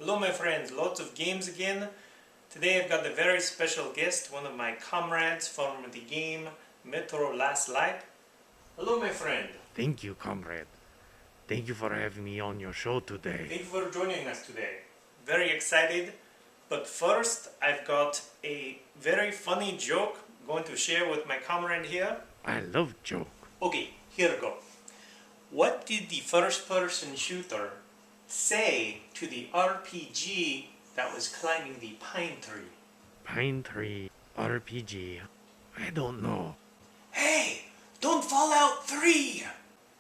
Hello my friends, lots of games again. Today I've got a very special guest, one of my comrades from the game Metro Last Light. Hello my friend. Thank you, comrade. Thank you for having me on your show today. Thank you for joining us today. Very excited. But first I've got a very funny joke going to share with my comrade here. I love joke. Okay, here we go. What did the first person shooter say to the RPG that was climbing the pine tree? Pine Tree RPG. I don't know. Hey, don't fall out 3!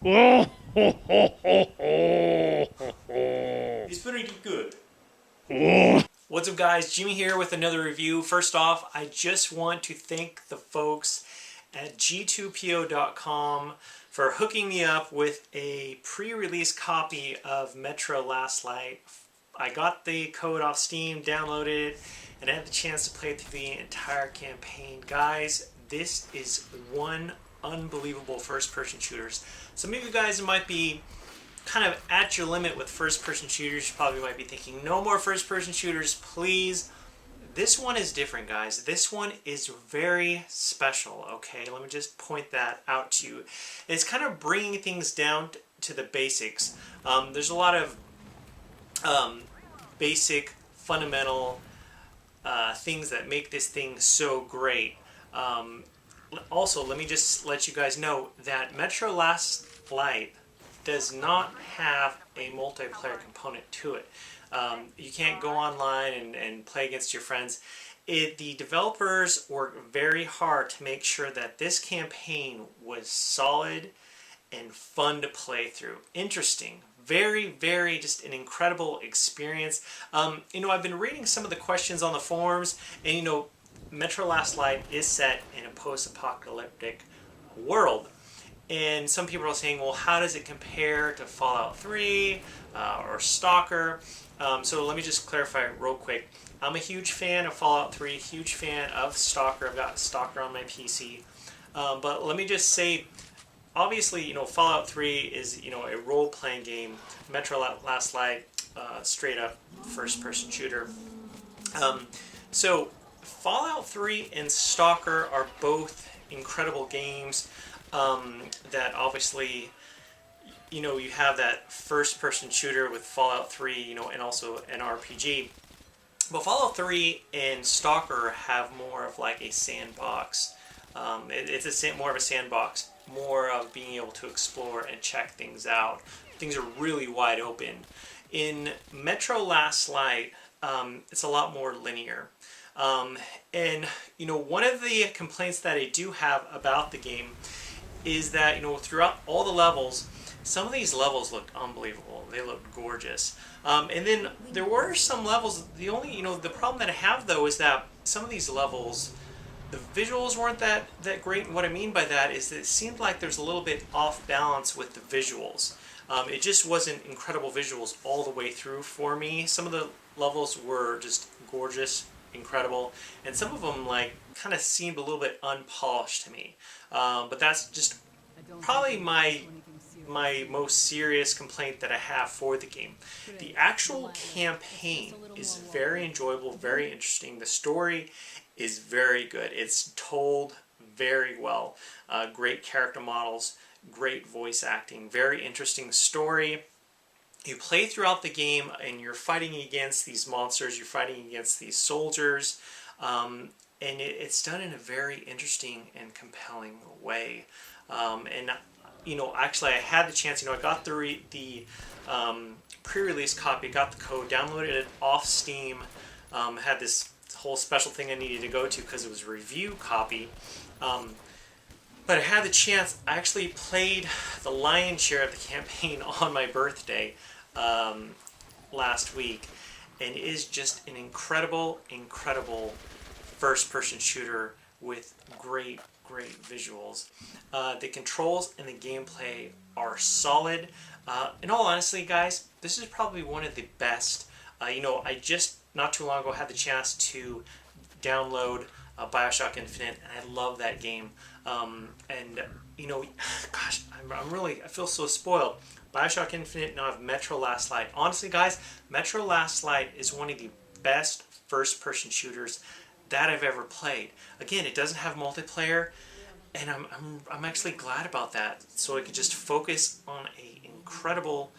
Oh, It's pretty good. oh. What's up guys, Jimmy here with another review. First off, I just want to thank the folks at G2PO.com for hooking me up with a pre-release copy of Metro Last Light. I got the code off Steam, downloaded it, and I had the chance to play through the entire campaign. Guys, this is one unbelievable first-person shooters. Some of you guys might be kind of at your limit with first-person shooters. You probably might be thinking, no more first-person shooters, please. This one is different, guys. This one is very special, okay? Let me just point that out to you. It's kind of bringing things down to the basics. There's a lot of basic, fundamental things that make this thing so great. Also, let me just let you guys know that Metro Last Light does not have a multiplayer component to it. You can't go online and play against your friends. The developers worked very hard to make sure that this campaign was solid and fun to play through. Interesting. Very, very just an incredible experience. I've been reading some of the questions on the forums, and Metro Last Light is set in a post-apocalyptic world. And some people are saying, well, how does it compare to Fallout 3 or Stalker? So let me just clarify real quick. I'm a huge fan of Fallout 3, huge fan of Stalker. I've got Stalker on my PC. But let me just say, obviously, Fallout 3 is, a role-playing game. Metro Last Light, straight up first-person shooter. So Fallout 3 and Stalker are both incredible games that obviously, you have that first-person shooter with Fallout 3, and also an RPG. But Fallout 3 and Stalker have more of like a sandbox. It's more of a sandbox, more of being able to explore and check things out. Things are really wide open. In Metro Last Light, it's a lot more linear. And one of the complaints that I do have about the game is that, throughout all the levels, some of these levels look unbelievable. They look gorgeous. And then there were some levels, the problem that I have though is that some of these levels, the visuals weren't that great. And what I mean by that is that it seemed like there's a little bit off balance with the visuals. It just wasn't incredible visuals all the way through for me. Some of the levels were just gorgeous, incredible, and some of them kind of seemed a little bit unpolished to me. But that's just probably my most serious complaint that I have for the game. The actual campaign is very enjoyable, very interesting. The story is very good. It's told very well. Great character models, great voice acting, very interesting story. You play throughout the game and you're fighting against these monsters, you're fighting against these soldiers, and it's done in a very interesting and compelling way. Actually I had the chance, I got the pre-release copy, got the code, downloaded it off Steam, had this whole special thing I needed to go to because it was a review copy. But I had the chance, I actually played the lion's share of the campaign on my birthday last week, and it is just an incredible, incredible first-person shooter with great visuals. The controls and the gameplay are solid. In all honesty, guys, this is probably one of the best. I just not too long ago had the chance to download BioShock Infinite, and I love that game. Gosh, I feel so spoiled. Bioshock Infinite, now I have Metro Last Light. Honestly, guys, Metro Last Light is one of the best first-person shooters that I've ever played. Again, it doesn't have multiplayer, and I'm actually glad about that. So I could just focus on a incredible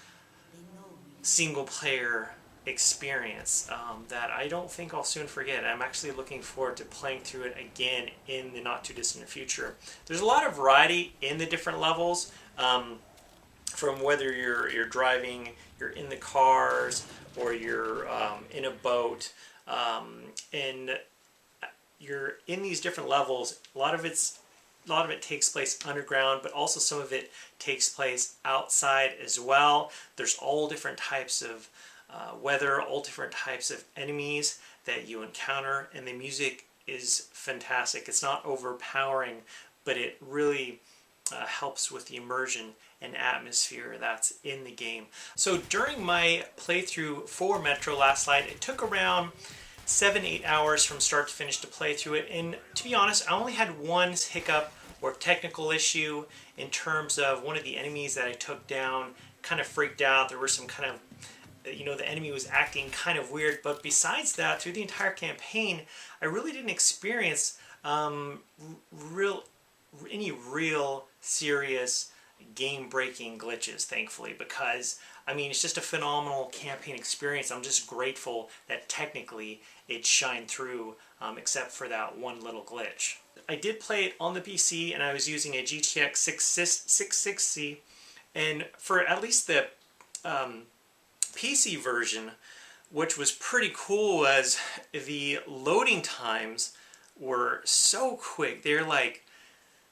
single-player experience that I don't think I'll soon forget. I'm actually looking forward to playing through it again in the not too distant future. There's a lot of variety in the different levels, from whether you're driving, you're in the cars, or you're in a boat, and you're in these different levels. A lot of it takes place underground, but also some of it takes place outside as well. There's all different types of weather, all different types of enemies that you encounter, and the music is fantastic. It's not overpowering, but it really helps with the immersion and atmosphere that's in the game. So during my playthrough for Metro Last Light, it took around 7-8 hours from start to finish to play through it, and to be honest, I only had one hiccup or technical issue in terms of one of the enemies that I took down kind of freaked out. There were some kind of, the enemy was acting kind of weird, but besides that, through the entire campaign, I really didn't experience any real serious game-breaking glitches, thankfully, because it's just a phenomenal campaign experience. I'm just grateful that technically it shined through, except for that one little glitch. I did play it on the PC, and I was using a GTX 660, and for at least the PC version, which was pretty cool, as the loading times were so quick. They're like,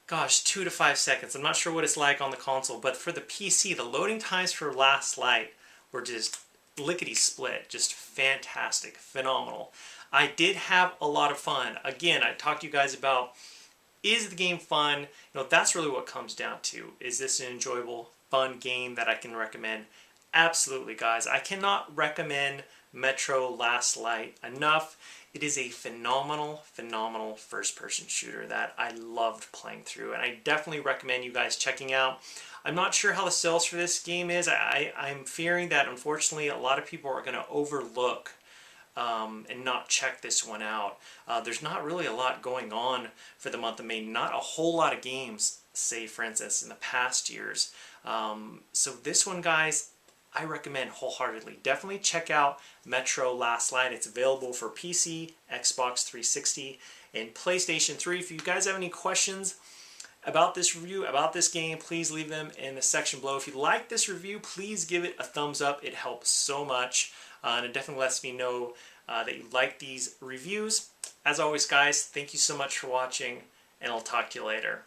gosh, 2 to 5 seconds. I'm not sure what it's like on the console, but for the PC, the loading times for Last Light were just lickety-split, just fantastic, phenomenal. I did have a lot of fun. Again, I talked to you guys about, is the game fun? That's really what it comes down to. Is this an enjoyable, fun game that I can recommend? Absolutely, guys. I cannot recommend Metro Last Light enough. It is a phenomenal, phenomenal first-person shooter that I loved playing through, and I definitely recommend you guys checking out. I'm not sure how the sales for this game is. I'm fearing that, unfortunately, a lot of people are going to overlook and not check this one out. There's not really a lot going on for the month of May. Not a whole lot of games, say, for instance, in the past years. So this one, guys, I recommend wholeheartedly. Definitely check out Metro Last Light. It's available for PC, Xbox 360, and PlayStation 3. If you guys have any questions about this review, about this game, please leave them in the section below. If you like this review, please give it a thumbs up. It helps so much, and it definitely lets me know that you like these reviews. As always, guys, thank you so much for watching, and I'll talk to you later.